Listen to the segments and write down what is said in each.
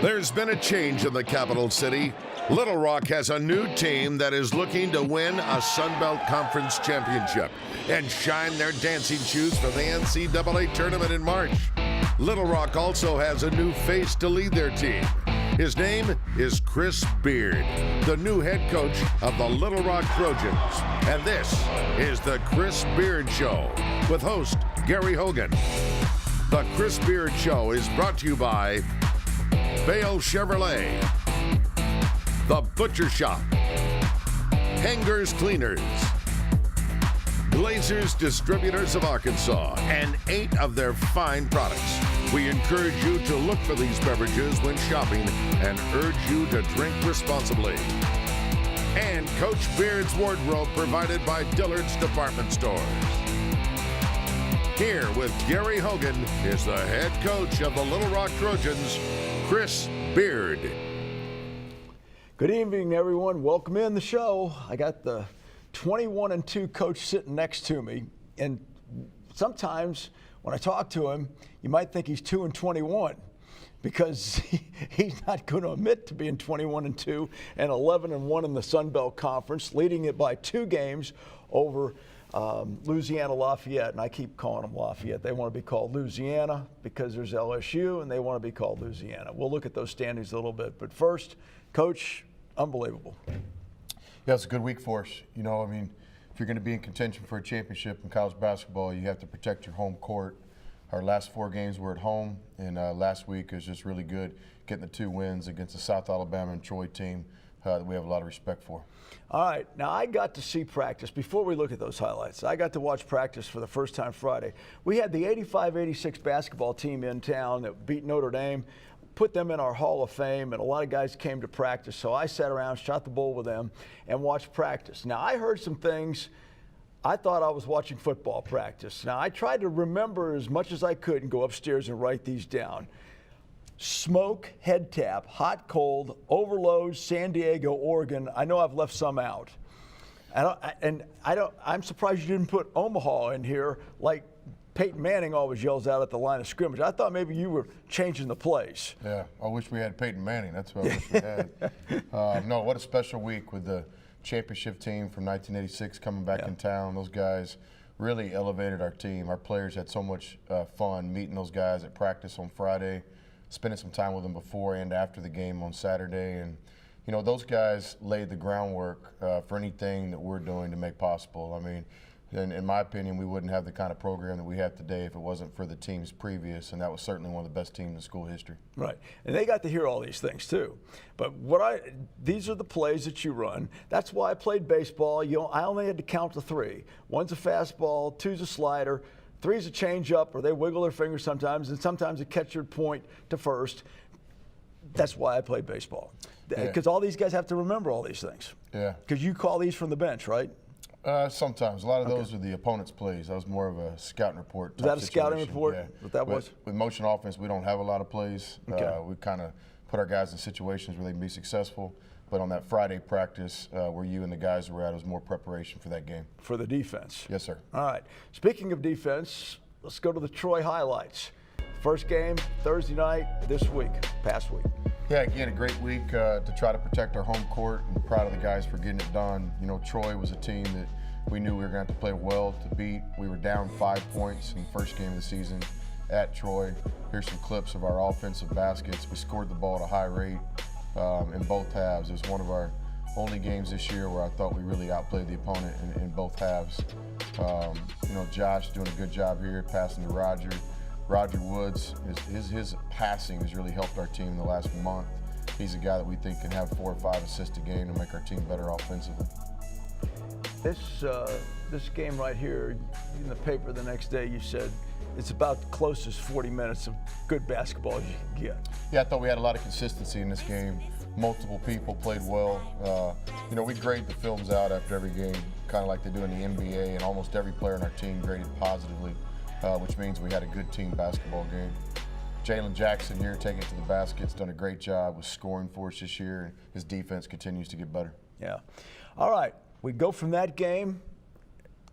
There's been a change in the capital city. Little Rock has a new team that is looking to win a Sun Belt Conference championship and shine their dancing shoes for the NCAA tournament in March. Little Rock also has a new face to lead their team. His name is Chris Beard, the new head coach of the Little Rock Trojans. And this is the Chris Beard Show with host Gary Hogan. The Chris Beard Show is brought to you by Bale Chevrolet, The Butcher Shop, Hangers Cleaners, Glazers Distributors of Arkansas, and 8 of their fine products. We encourage you to look for these beverages when shopping and urge you to drink responsibly. And Coach Beard's wardrobe provided by Dillard's Department Stores. Here with Gary Hogan is the head coach of the Little Rock Trojans, Chris Beard. Good evening, everyone. Welcome in the show. I got the 21-2 coach sitting next to me, and sometimes when I talk to him, you might think he's 2-21 because he's not going to admit to being 21-2 and 11-1 in the Sun Belt Conference, leading it by 2 games over Louisiana Lafayette, and I keep calling them Lafayette. They want to be called Louisiana because there's LSU, and they want to be called Louisiana. We'll look at those standings a little bit, but first, Coach, unbelievable. Yeah, it's a good week for us. You know, I mean, if you're going to be in contention for a championship in college basketball, you have to protect your home court. Our last 4 games were at home, and last week was just really good, getting the 2 wins against the South Alabama and Troy team that we have a lot of respect for. All right, now I got to see practice. Before we look at those highlights, I got to watch practice for the first time Friday. We had the 85-86 basketball team in town that beat Notre Dame, put them in our Hall of Fame, and a lot of guys came to practice. So I sat around, shot the bull with them, and watched practice. Now, I heard some things. I thought I was watching football practice. Now, I tried to remember as much as I could and go upstairs and write these down. Smoke, head tap, hot, cold, overload, San Diego, Oregon. I know I've left some out. I'm surprised you didn't put Omaha in here like Peyton Manning always yells out at the line of scrimmage. I thought maybe you were changing the plays. Yeah, I wish we had Peyton Manning. That's what I wish we had. No, what a special week with the championship team from 1986 coming back in town. Those guys really elevated our team. Our players had so much fun meeting those guys at practice on Friday, spending some time with them before and after the game on Saturday. And, you know, those guys laid the groundwork for anything that we're doing to make possible. I mean, in my opinion, we wouldn't have the kind of program that we have today if it wasn't for the teams previous, and that was certainly one of the best teams in school history. Right, and they got to hear all these things too. But these are the plays that you run. That's why I played baseball. I only had to count to 3. 1's a fastball, 2's a slider, 3's a changeup, or they wiggle their fingers sometimes, and sometimes a catcher point to first. That's why I played baseball, because all these guys have to remember all these things. Yeah, because you call these from the bench, right? Sometimes. A lot of those are the opponent's plays. That was more of a scouting report type situation. Was that a scouting report? Yeah. What that was? With motion offense, we don't have a lot of plays. Okay. We kind of put our guys in situations where they can be successful. But on that Friday practice where you and the guys were at, it was more preparation for that game. For the defense? Yes, sir. All right. Speaking of defense, let's go to the Troy highlights. First game, Thursday night, this week, past week. Yeah, again, a great week to try to protect our home court. I'm proud of the guys for getting it done. You know, Troy was a team that we knew we were going to have to play well to beat. We were down 5 points in the first game of the season at Troy. Here's some clips of our offensive baskets. We scored the ball at a high rate in both halves. It was one of our only games this year where I thought we really outplayed the opponent in both halves. You know, Josh doing a good job here, passing to Roger. Roger Woods, his passing has really helped our team in the last month. He's a guy that we think can have 4 or 5 assists a game to make our team better offensively. This game right here, in the paper the next day, you said it's about the closest 40 minutes of good basketball as you can get. Yeah, I thought we had a lot of consistency in this game. Multiple people played well. You know, we grade the films out after every game, kind of like they do in the NBA, and almost every player on our team graded positively, which means we had a good team basketball game. Jalen Jackson here taking it to the basket. Has done a great job with scoring for us this year, and his defense continues to get better. Yeah. All right. We go from that game,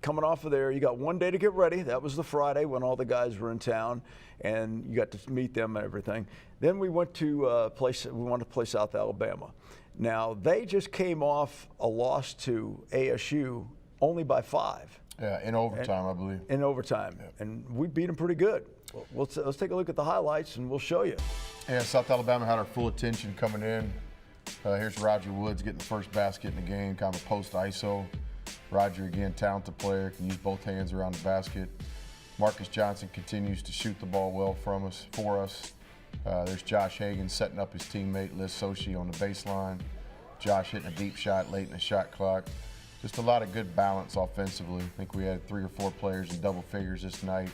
coming off of there, you got one day to get ready. That was the Friday when all the guys were in town, and you got to meet them and everything. Then we went to we wanted to play South Alabama. Now, they just came off a loss to ASU only by 5. Yeah, in overtime, I believe. In overtime, yeah. And we beat them pretty good. Let's take a look at the highlights, and we'll show you. Yeah, South Alabama had our full attention coming in. Here's Roger Woods getting the first basket in the game, kind of a post ISO. Roger, again, talented player, can use both hands around the basket. Marcus Johnson continues to shoot the ball well for us. There's Josh Hagan setting up his teammate Liz Sochi on the baseline. Josh hitting a deep shot late in the shot clock. Just a lot of good balance offensively. I think we had 3 or 4 players in double figures this night,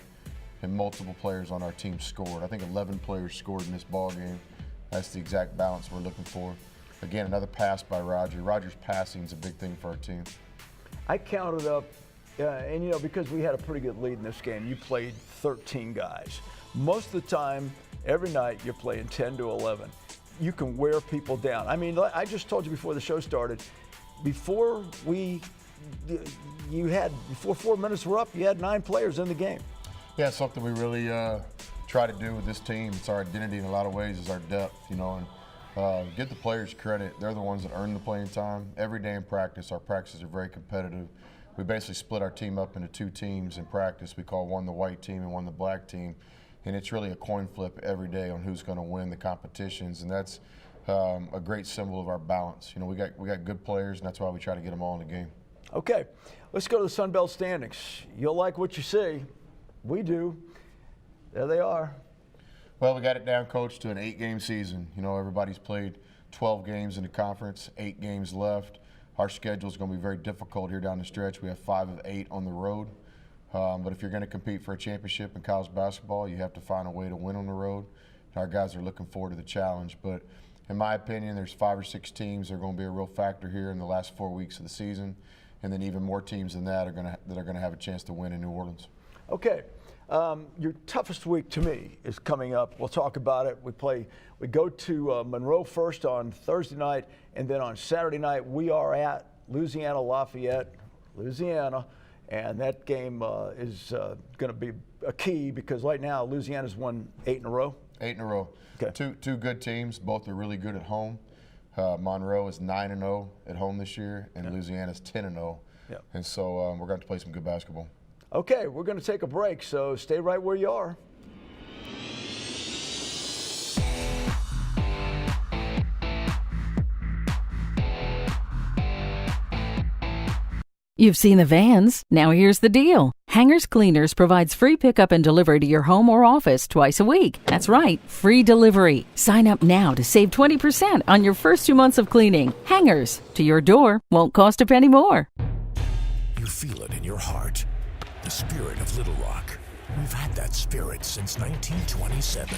and multiple players on our team scored. I think 11 players scored in this ball game. That's the exact balance we're looking for. Again, another pass by Roger. Roger's passing is a big thing for our team. I counted up, and because we had a pretty good lead in this game, you played 13 guys. Most of the time, every night, you're playing 10 to 11. You can wear people down. I mean, I just told you before the show started, before 4 minutes were up, you had 9 players in the game. Yeah, it's something we really try to do with this team. It's our identity in a lot of ways, is our depth, and give the players credit. They're the ones that earn the playing time. Every day in practice, our practices are very competitive. We basically split our team up into 2 teams in practice. We call one the white team and one the black team. And it's really a coin flip every day on who's going to win the competitions. And that's a great symbol of our balance. We got good players, and that's why we try to get them all in the game. Okay, let's go to the Sun Belt standings. You'll like what you see. We do. There they are. Well, we got it down, Coach, to an 8-game season. Everybody's played 12 games in the conference, 8 games left. Our schedule is going to be very difficult here down the stretch. We have 5 of 8 on the road. But if you're going to compete for a championship in college basketball, you have to find a way to win on the road. Our guys are looking forward to the challenge. But in my opinion, there's 5 or 6 teams that are going to be a real factor here in the last 4 weeks of the season. And then even more teams than that are going to have a chance to win in New Orleans. Okay. Your toughest week to me is coming up. We'll talk about it. We go to Monroe first on Thursday night, and then on Saturday night we are at Louisiana Lafayette, Louisiana, and that game is going to be a key because right now Louisiana's won 8 in a row. 8 in a row. Okay. Two good teams. Both are really good at home. Monroe is 9-0 at home this year, and Louisiana's 10-0. Yeah. And so we're going to play some good basketball. Okay, we're going to take a break, so stay right where you are. You've seen the vans. Now here's the deal. Hangers Cleaners provides free pickup and delivery to your home or office twice a week. That's right, free delivery. Sign up now to save 20% on your first 2 months of cleaning. Hangers, to your door, won't cost a penny more. You feel it in your heart. The spirit of Little Rock. We've had that spirit since 1927,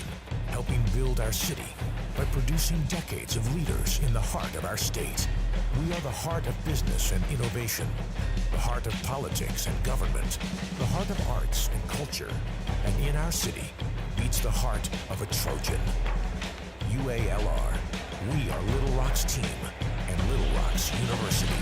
helping build our city by producing decades of leaders in the heart of our state. We are the heart of business and innovation, the heart of politics and government, the heart of arts and culture, and in our city beats the heart of a Trojan. UALR, we are Little Rock's team and Little Rock's University.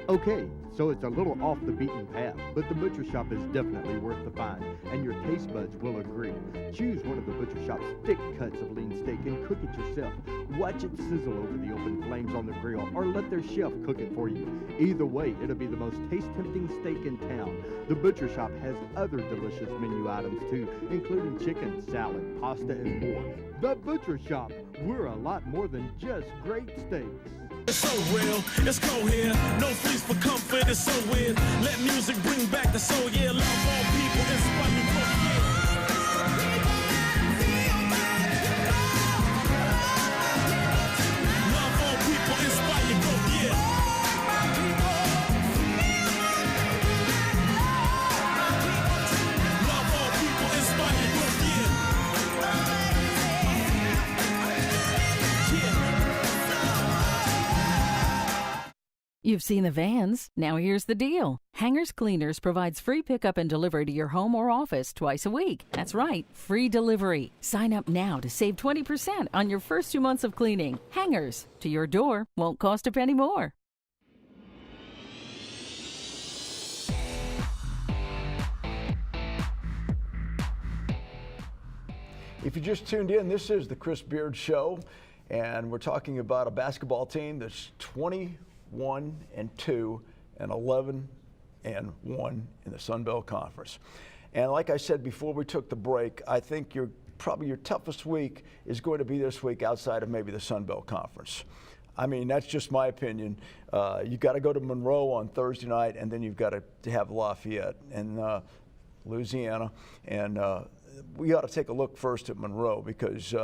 Okay, so it's a little off the beaten path, but the Butcher Shop is definitely worth the find, and your taste buds will agree. Choose one of the Butcher Shop's thick cuts of lean steak and cook it yourself. Watch it sizzle over the open flames on the grill, or let their chef cook it for you. Either way, it'll be the most taste-tempting steak in town. The Butcher Shop has other delicious menu items too, including chicken, salad, pasta, and more. The Butcher Shop, we're a lot more than just great steaks. It's so real, it's cold here. No fleece for comfort, it's so weird. Let music bring back the soul, yeah. Love all people, inspire me both, yeah. Love all people, inspire you both, yeah. Love all people, inspire you both, yeah. You've seen the vans. Now here's the deal. Hangers Cleaners provides free pickup and delivery to your home or office twice a week. That's right, free delivery. Sign up now to save 20% on your first 2 months of cleaning. Hangers, to your door, won't cost a penny more. If you just tuned in, this is the Chris Beard Show, and we're talking about a basketball team that's 21-2 and 11-1 in the Sun Belt Conference. And like I said before we took the break, I think probably your toughest week is going to be this week outside of maybe the Sun Belt Conference. I mean, that's just my opinion. You got to go to Monroe on Thursday night, and then you've got to have Lafayette and Louisiana. And we ought to take a look first at Monroe because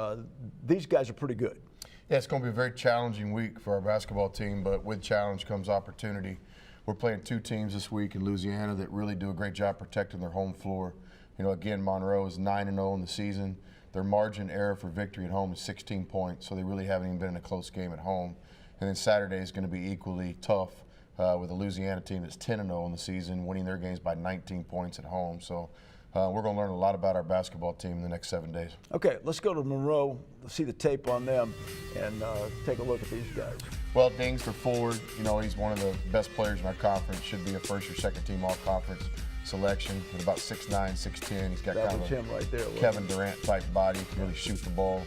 these guys are pretty good. Yeah, it's going to be a very challenging week for our basketball team, but with challenge comes opportunity. We're playing two teams this week in Louisiana that really do a great job protecting their home floor. You know, again, Monroe is 9-0 in the season. Their margin error for victory at home is 16 points, so they really haven't even been in a close game at home. And then Saturday is going to be equally tough with a Louisiana team that's 10-0 in the season, winning their games by 19 points at home. So we're going to learn a lot about our basketball team in the next 7 days. Okay, let's go to Monroe, see the tape on them, and take a look at these guys. Well, Dings, their forward, you know, he's one of the best players in our conference. Should be a first or second team all-conference selection. At about 6'9", 6'10". He's got That kind was of him right there, Kevin Durant type body. Can really shoot the ball.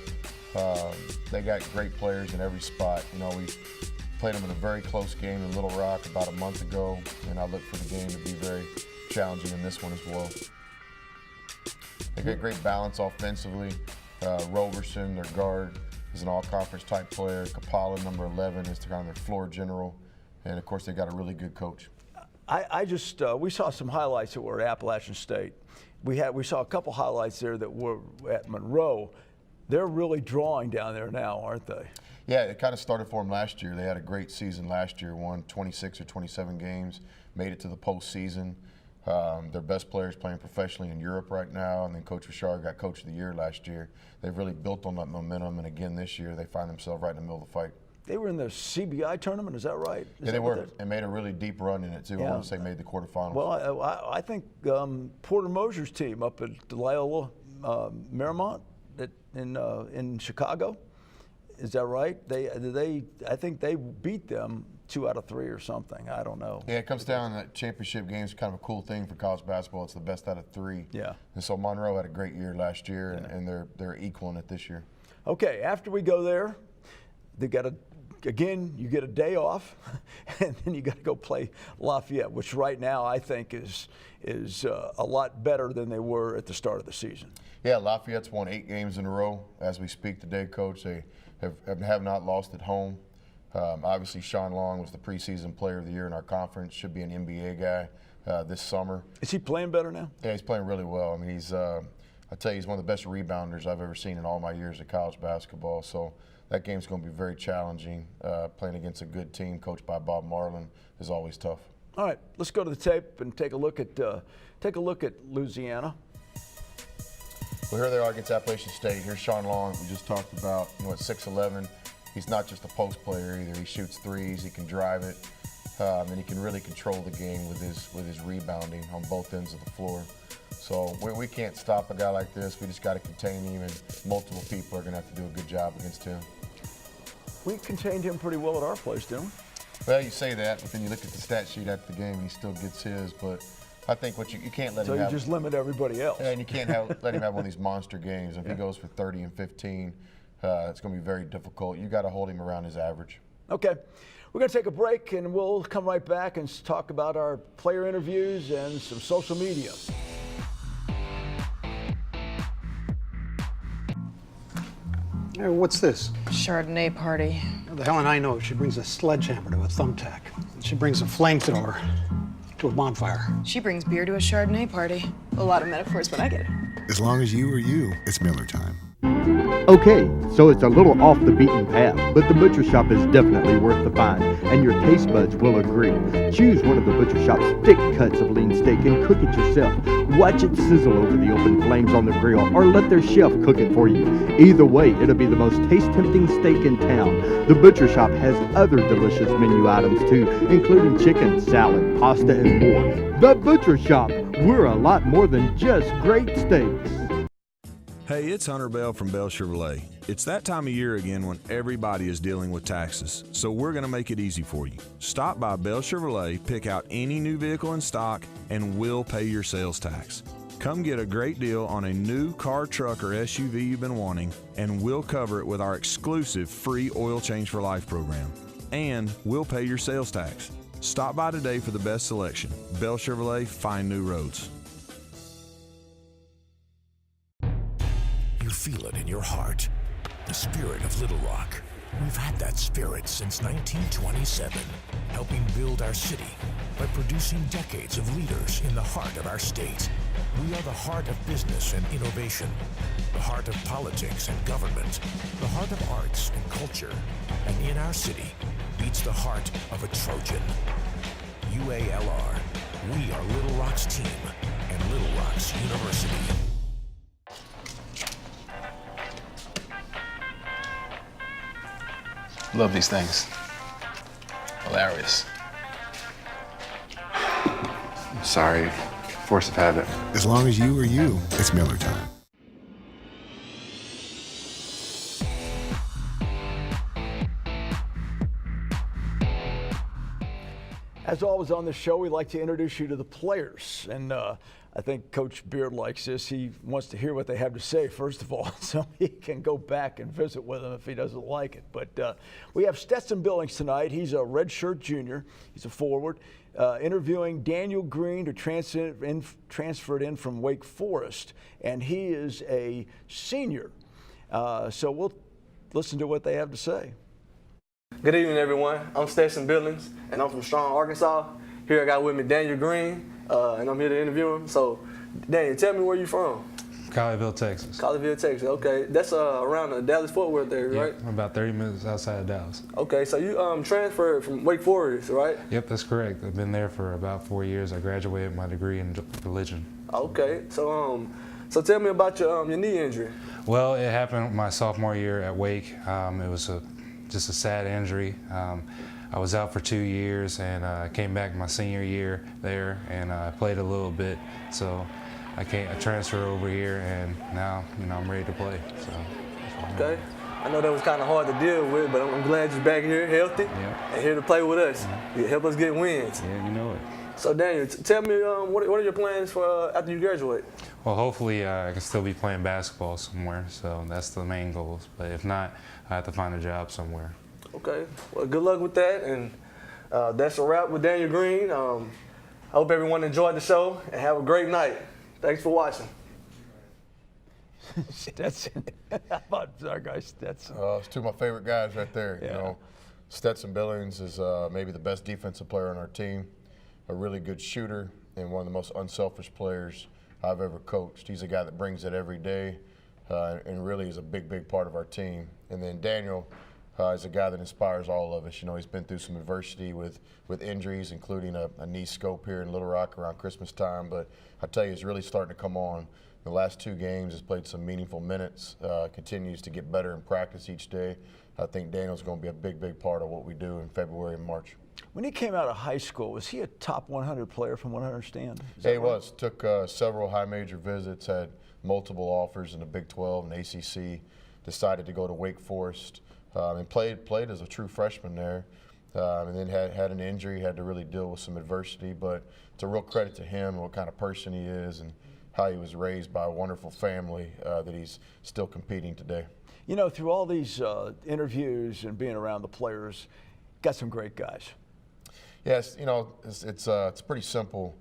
They got great players in every spot. You know, we played them in a very close game in Little Rock about a month ago, and I look for the game to be very challenging in this one as well. They got great balance offensively. Roberson, their guard, is an all-conference type player. Kapala, number 11, is kind of their floor general. And, of course, they got a really good coach. We saw some highlights that were at Appalachian State. We saw a couple highlights there that were at Monroe. They're really drawing down there now, aren't they? Yeah, it kind of started for them last year. They had a great season last year, won 26 or 27 games, made it to the postseason. Their best players playing professionally in Europe right now, and then Coach Richard got Coach of the Year last year. They've really built on that momentum, and again this year they find themselves right in the middle of the fight. They were in the CBI tournament, is that right? Yeah, they were, and made a really deep run in it too. Yeah. I want to say made the quarterfinals. Well, I think Porter Mosier's team up at Loyola Marymount in Chicago, is that right? I think they beat them 2 out of 3 or something. I don't know. Yeah, it comes down to that championship game is kind of a cool thing for college basketball. It's the best out of 3. Yeah. And so Monroe had a great year last year, and they're equaling it this year. Okay, after we go there, you get a day off, and then you got to go play Lafayette, which right now I think is a lot better than they were at the start of the season. Yeah, Lafayette's won 8 games in a row as we speak today, Coach. They have not lost at home. Obviously, Sean Long was the preseason player of the year in our conference. Should be an NBA guy this summer. Is he playing better now? Yeah, he's playing really well. I mean, I tell you, he's one of the best rebounders I've ever seen in all my years of college basketball. So that game's going to be very challenging. Playing against a good team coached by Bob Marlin is always tough. All right, let's go to the tape and take a look at Louisiana. Well, here they are against Appalachian State. Here's Sean Long, we just talked about. You know, at 6'11", he's not just a post player either. He shoots threes, he can drive it, and he can really control the game with his rebounding on both ends of the floor. So we can't stop a guy like this. We just got to contain him, and multiple people are going to have to do a good job against him. We contained him pretty well at our place, didn't we? Well, you say that, but then you look at the stat sheet after the game, and he still gets his. But I think you can't let him have. So you just limit everybody else. And you can't let him have one of these monster games. If he goes for 30 and 15, it's going to be very difficult. You got to hold him around his average. Okay. We're going to take a break, and we'll come right back and talk about our player interviews and some social media. Hey, what's this? Chardonnay party. How the hell and I know she brings a sledgehammer to a thumbtack. She brings a flamethrower to a bonfire. She brings beer to a Chardonnay party. A lot of metaphors, but I get it. As long as you are you, it's Miller time. Okay, so it's a little off the beaten path, but the Butcher Shop is definitely worth the find, and your taste buds will agree. Choose one of the Butcher Shop's thick cuts of lean steak and cook it yourself. Watch it sizzle over the open flames on the grill, or let their chef cook it for you. Either way, it'll be the most taste-tempting steak in town. The Butcher Shop has other delicious menu items too, including chicken, salad, pasta, and more. The Butcher Shop, we're a lot more than just great steaks. Hey, it's Hunter Bell from Bell Chevrolet. It's that time of year again when everybody is dealing with taxes, so we're going to make it easy for you. Stop by Bell Chevrolet, pick out any new vehicle in stock, and we'll pay your sales tax. Come get a great deal on a new car, truck, or SUV you've been wanting, and we'll cover it with our exclusive free Oil Change for Life program. And we'll pay your sales tax. Stop by today for the best selection. Bell Chevrolet, find new roads. You feel it in your heart. The spirit of Little Rock. We've had that spirit since 1927, helping build our city by producing decades of leaders in the heart of our state. We are the heart of business and innovation, the heart of politics and government, the heart of arts and culture, and in our city beats the heart of a Trojan. UALR, we are Little Rock's team and Little Rock's University. Love these things. Hilarious. Sorry, force of habit. As long as you are you, it's Miller time. As always on the show, we like to introduce you to the players. And I think Coach Beard likes this. He wants to hear what they have to say, first of all, so he can go back and visit with them if he doesn't like it. But we have Stetson Billings tonight. He's a redshirt junior. He's a forward. Interviewing Daniel Green, who transferred in from Wake Forest, and he is a senior. So we'll listen to what they have to say. Good evening, everyone. I'm Stetson Billings, and I'm from Strong, Arkansas. Here I got with me Daniel Green, and I'm here to interview him. So, Daniel, tell me where you from. Colleyville, Texas. Colleyville, Texas. Okay, that's around the Dallas-Fort Worth area, right? Yep, about 30 minutes outside of Dallas. Okay, so you transferred from Wake Forest, right? Yep, that's correct. I've been there for about 4 years. I graduated with my degree in religion. Okay, so tell me about your knee injury. Well, it happened my sophomore year at Wake. It was just a sad injury. I was out for 2 years, and I came back my senior year there, and I played a little bit. So I transferred over here, and now I'm ready to play. So. Okay. I know that was kind of hard to deal with, but I'm glad you're back here healthy and here to play with us. You help us get wins. Yeah, you know it. So Daniel, tell me what are your plans for after you graduate? Well, hopefully I can still be playing basketball somewhere. So that's the main goal. But if not, I have to find a job somewhere. Okay. Well, good luck with that. And that's a wrap with Daniel Green. I hope everyone enjoyed the show and have a great night. Thanks for watching. Stetson. How about our guy Stetson? It's two of my favorite guys right there. Yeah. You know, Stetson Billings is maybe the best defensive player on our team, a really good shooter, and one of the most unselfish players I've ever coached. He's a guy that brings it every day and really is a big part of our team. And then Daniel is a guy that inspires all of us. You know, he's been through some adversity with injuries, including a knee scope here in Little Rock around Christmas time. But I tell you, he's really starting to come on. The last 2 games has played some meaningful minutes, continues to get better in practice each day. I think Daniel's going to be a big part of what we do in February and March. When he came out of high school, was he a top 100 player from what I understand? Yeah, he was. Took several high major visits, had multiple offers in the Big 12 and ACC, decided to go to Wake Forest, and played as a true freshman there, and then had an injury, had to really deal with some adversity. But it's a real credit to him and what kind of person he is and how he was raised by a wonderful family that he's still competing today. You know, through all these interviews and being around the players, got some great guys. Yes, you know, it's pretty simple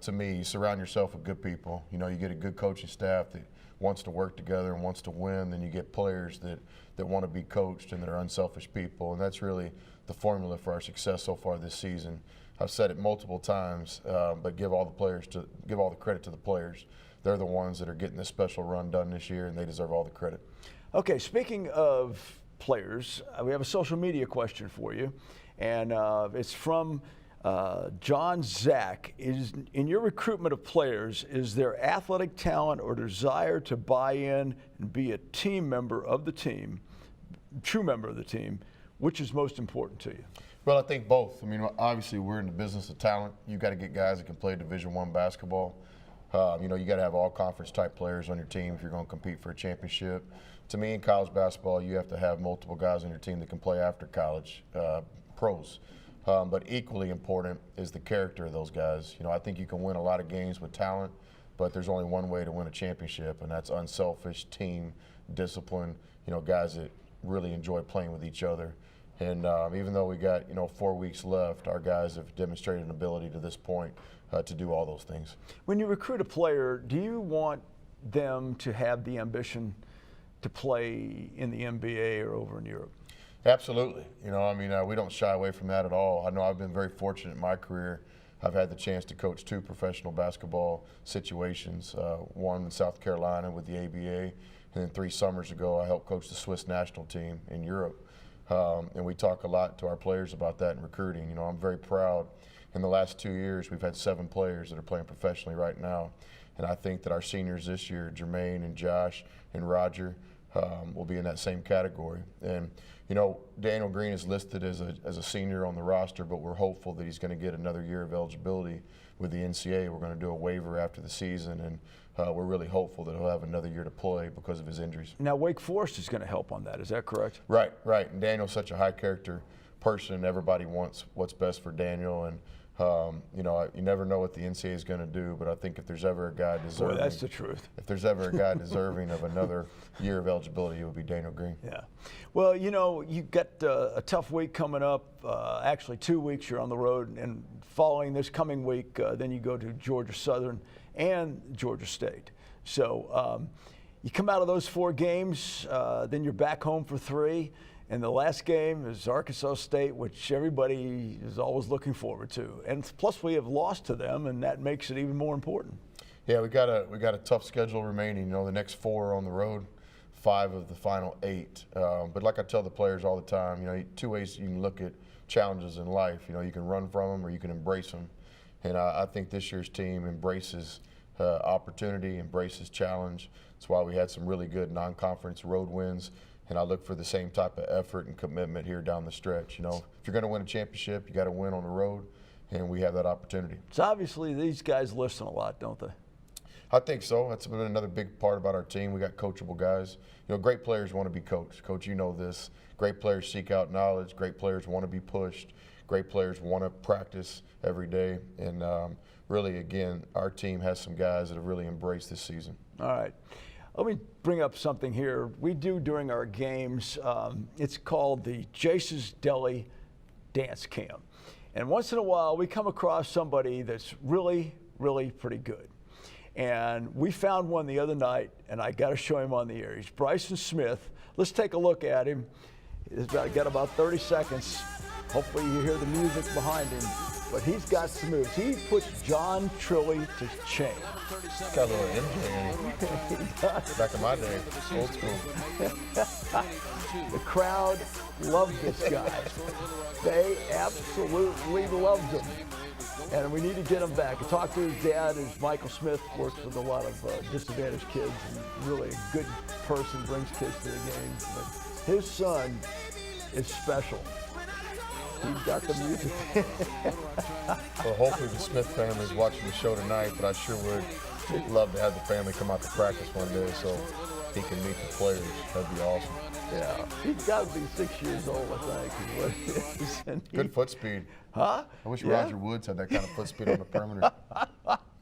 to me. You surround yourself with good people. You know, you get a good coaching staff that wants to work together and wants to win. Then you get players that want to be coached and that are unselfish people. And that's really the formula for our success so far this season. I've said it multiple times, but give all the credit to the players. They're the ones that are getting this special run done this year, and they deserve all the credit. Okay, speaking of players, we have a social media question for you, and it's from John Zach. In your recruitment of players, is there athletic talent or desire to buy in and be a team member of the team, true member of the team? Which is most important to you? Well, I think both. I mean, obviously we're in the business of talent. You've got to get guys that can play Division I basketball. You know, you got to have all conference type players on your team if you're going to compete for a championship. To me, in college basketball, you have to have multiple guys on your team that can play after college, pros. But equally important is the character of those guys. You know, I think you can win a lot of games with talent, but there's only one way to win a championship, and that's unselfish team discipline. You know, guys that really enjoy playing with each other. And even though we got 4 weeks left, our guys have demonstrated an ability to this point to do all those things. When you recruit a player, do you want them to have the ambition to play in the NBA or over in Europe? Absolutely. You know, I mean, we don't shy away from that at all. I know I've been very fortunate in my career. I've had the chance to coach 2 professional basketball situations, one in South Carolina with the ABA, and then 3 summers ago I helped coach the Swiss national team in Europe. And we talk a lot to our players about that in recruiting. You know, I'm very proud. In the last 2 years, we've had 7 players that are playing professionally right now. And I think that our seniors this year, Jermaine and Josh and Roger, will be in that same category. And, you know, Daniel Green is listed as a senior on the roster, but we're hopeful that he's going to get another year of eligibility with the NCAA. We're going to do a waiver after the season, and we're really hopeful that he'll have another year to play because of his injuries. Now, Wake Forest is going to help on that. Is that correct? Right, right. And Daniel's such a high character person, and everybody wants what's best for Daniel. And you know, you never know what the NCAA is going to do, but I think if there's ever a guy deserving, boy, that's the truth. If there's ever a guy deserving of another year of eligibility, it would be Daniel Green. Yeah. Well, you know, you got a tough week coming up. Actually, 2 weeks you're on the road, and following this coming week, then you go to Georgia Southern and Georgia State. So you come out of those 4 games, then you're back home for 3. And the last game is Arkansas State, which everybody is always looking forward to. And plus, we have lost to them, and that makes it even more important. Yeah, we got a tough schedule remaining. You know, the next 4 are on the road, 5 of the final 8. But like I tell the players all the time, you know, 2 ways you can look at challenges in life. You know, you can run from them or you can embrace them. And I think this year's team embraces opportunity, embraces challenge. That's why we had some really good non-conference road wins. And I look for the same type of effort and commitment here down the stretch. You know, if you're going to win a championship, you got to win on the road, and we have that opportunity. So obviously these guys listen a lot, don't they? I think so. That's been another big part about our team. We got coachable guys. You know, great players want to be coached. Coach, you know this. Great players seek out knowledge. Great players want to be pushed. Great players want to practice every day. And really, again, our team has some guys that have really embraced this season. All right. Let me bring up something here. We do during our games, it's called the Jace's Deli Dance Camp. And once in a while, we come across somebody that's really, really pretty good. And we found one the other night, and I got to show him on the air. He's Bryson Smith. Let's take a look at him. He's got about 30 seconds. Hopefully you hear the music behind him. But he's got some moves. He puts John Trilly to shame. Got a little MJ in it. Back in my day, old school. The crowd loved this guy. They absolutely loved him. And we need to get him back. I talked to his dad, who's Michael Smith, works with a lot of disadvantaged kids, and really a good person, brings kids to the games. But his son is special. He's got the music. Well, hopefully the Smith family's watching the show tonight, but I sure would love to have the family come out to practice one day so he can meet the players. That'd be awesome. Yeah, he's got to be 6 years old, I think, is what he is. And good foot speed. Huh? I wish Roger Woods had that kind of foot speed on the perimeter.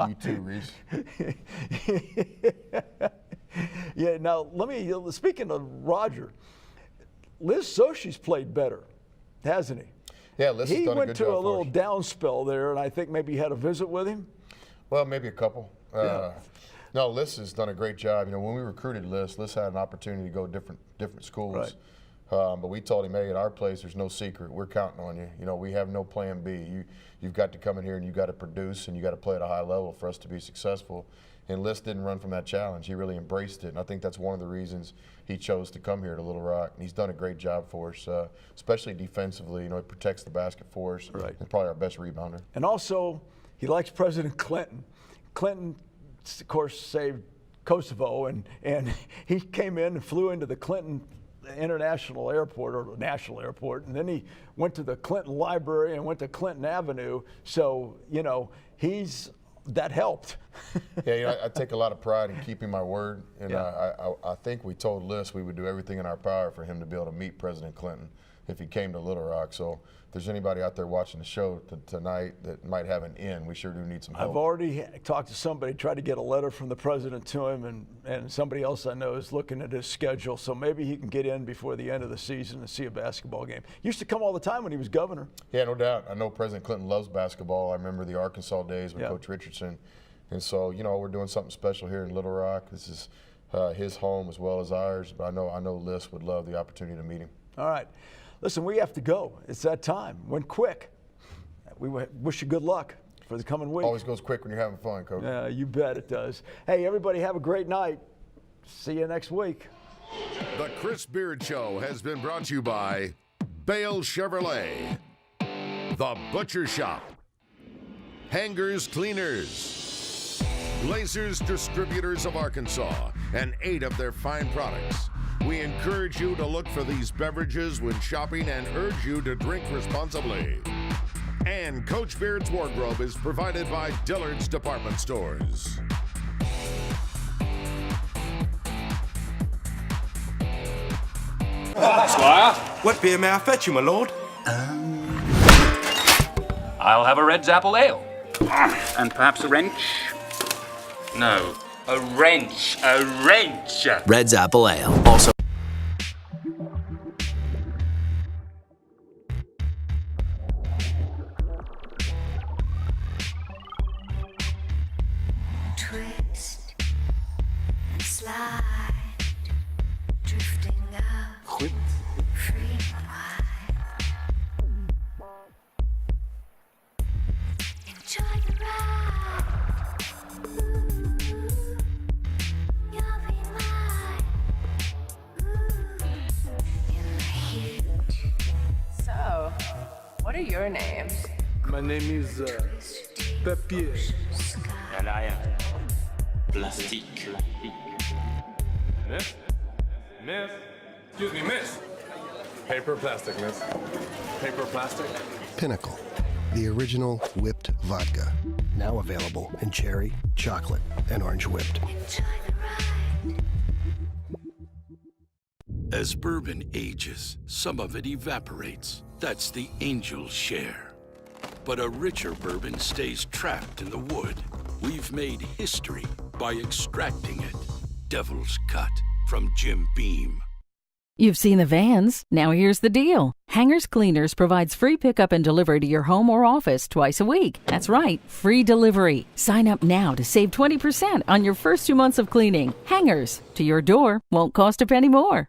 You too, Reese. Yeah, now speaking of Roger, Liz Soshi's played better, hasn't he? Yeah, Liz has done a good job. He went to a little down spell there, and I think maybe you had a visit with him. Well, maybe a couple. Yeah. No, Liz has done a great job. You know, when we recruited Liz had an opportunity to go different schools. Right. But we told him, hey, at our place, there's no secret. We're counting on you. You know, we have no plan B. You've got to come in here and you've got to produce and you've got to play at a high level for us to be successful. And Liz didn't run from that challenge. He really embraced it. And I think that's one of the reasons he chose to come here to Little Rock. And he's done a great job for us, especially defensively. You know, he protects the basket for us. Right. He's probably our best rebounder. And also, he likes President Clinton. Clinton, of course, saved Kosovo, and he came in and flew into the Clinton International Airport, or National Airport, and then he went to the Clinton Library and went to Clinton Avenue. So, you know, that helped. Yeah, I take a lot of pride in keeping my word, and Yeah. I think we told Liss we would do everything in our power for him to be able to meet President Clinton if he came to Little Rock. So if there's anybody out there watching the show tonight that might have an in, we sure do need some help. I've already talked to somebody, tried to get a letter from the president to him, and somebody else I know is looking at his schedule, so maybe he can get in before the end of the season and see a basketball game. He used to come all the time when he was governor. Yeah, no doubt. I know President Clinton loves basketball. I remember the Arkansas days with Coach Richardson. And so, we're doing something special here in Little Rock. This is his home as well as ours, but I know Liss would love the opportunity to meet him. All right. Listen, we have to go. It's that time. Went quick. We wish you good luck for the coming week. Always goes quick when you're having fun, Coach. Yeah, you bet it does. Hey, everybody, have a great night. See you next week. The Chris Beard Show has been brought to you by Bale Chevrolet, The Butcher Shop, Hangers Cleaners, Glazers Distributors of Arkansas, and 8 of their fine products. We encourage you to look for these beverages when shopping and urge you to drink responsibly. And Coach Beard's wardrobe is provided by Dillard's Department Stores. Squire, what beer may I fetch you, my lord? I'll have a Red's Apple Ale. And perhaps a wrench? No. A wrench. A wrench. Red's Apple Ale. Also. Twist and slide, drifting up, free and wide. Enjoy the ride. You'll be mine. In the heat. So, what are your names? My name is Papier. And I am Plastique. Miss? Miss? Excuse me, miss. Paper plastic, miss. Paper plastic. Pinnacle, the original whipped vodka. Now available in cherry, chocolate, and orange whipped. As bourbon ages, some of it evaporates. That's the Angel's share. But a richer bourbon stays trapped in the wood. We've made history by extracting it. Devil's Cut from Jim Beam. You've seen the vans. Now here's the deal. Hangers Cleaners provides free pickup and delivery to your home or office twice a week. That's right, free delivery. Sign up now to save 20% on your first 2 months of cleaning. Hangers, to your door, won't cost a penny more.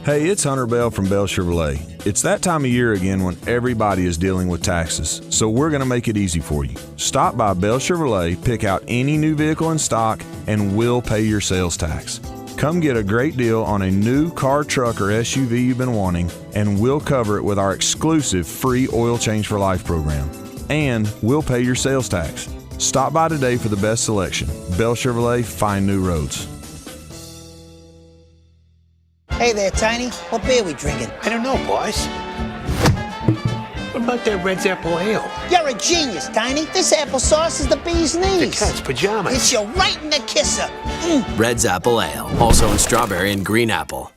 Hey, it's Hunter Bell from Bell Chevrolet. It's that time of year again when everybody is dealing with taxes, so we're going to make it easy for you. Stop by Bell Chevrolet, pick out any new vehicle in stock, and we'll pay your sales tax. Come get a great deal on a new car, truck, or SUV you've been wanting, and we'll cover it with our exclusive free Oil Change for Life program. And we'll pay your sales tax. Stop by today for the best selection. Bell Chevrolet, find new roads. Hey there, Tiny. What beer we drinking? I don't know, boss. What about that Red's Apple Ale? You're a genius, Tiny. This applesauce is the bee's knees. The cat's pajamas. It's you right in the kisser. Red's Apple Ale. Also in strawberry and green apple.